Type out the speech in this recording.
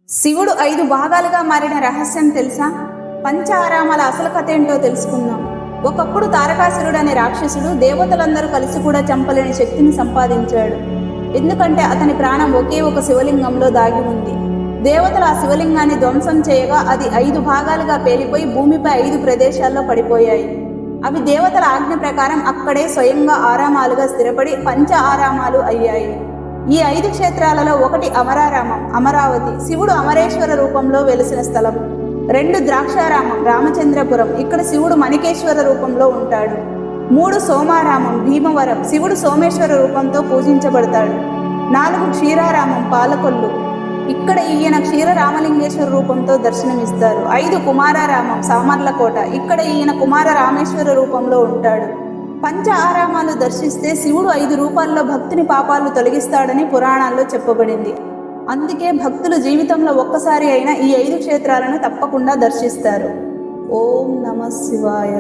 శివుడు 5 భాగాలుగా మారిన రహస్యం తెలుసా? పంచ ఆరామాల అసలు కథ ఏంటో తెలుసుకుందాం. ఒకప్పుడు తారకాసురుడు అనే రాక్షసుడు దేవతలందరూ కలిసి కూడా చంపలేని శక్తిని సంపాదించాడు. ఎందుకంటే అతని ప్రాణం ఒకే ఒక శివలింగంలో దాగి ఉంది. దేవతలు ఆ శివలింగాన్ని ధ్వంసం చేయగా అది 5 భాగాలుగా పేలిపోయి భూమిపై 5 ప్రదేశాల్లో పడిపోయాయి. అవి దేవతల ఆజ్ఞ ప్రకారం అక్కడే స్వయంగా ఆరామాలుగా స్థిరపడి పంచ ఆరామాలు అయ్యాయి. ఈ 5 క్షేత్రాలలో ఒకటి అమరారామం, అమరావతి, శివుడు అమరేశ్వర రూపంలో వెలిసిన స్థలం. 2 ద్రాక్షారామం, రామచంద్రపురం, ఇక్కడ శివుడు మణికేశ్వర రూపంలో ఉంటాడు. 3 సోమారామం, భీమవరం, శివుడు సోమేశ్వర రూపంతో పూజించబడతాడు. 4 క్షీరారామం, పాలకొల్లు, ఇక్కడ ఈయన క్షీర రామలింగేశ్వర రూపంతో దర్శనమిస్తారు. 5 కుమారారామం, సామర్లకోట, ఇక్కడ ఈయన కుమార రామేశ్వర రూపంలో ఉంటాడు. పంచ ఆరామాలు దర్శిస్తే శివుడు 5 రూపాల్లో భక్తుని పాపాలు తొలగిస్తాడని పురాణాల్లో చెప్పబడింది. అందుకే భక్తులు జీవితంలో ఒక్కసారి అయినా ఈ 5 క్షేత్రాలను తప్పకుండా దర్శిస్తారు. ఓం నమః శివాయ.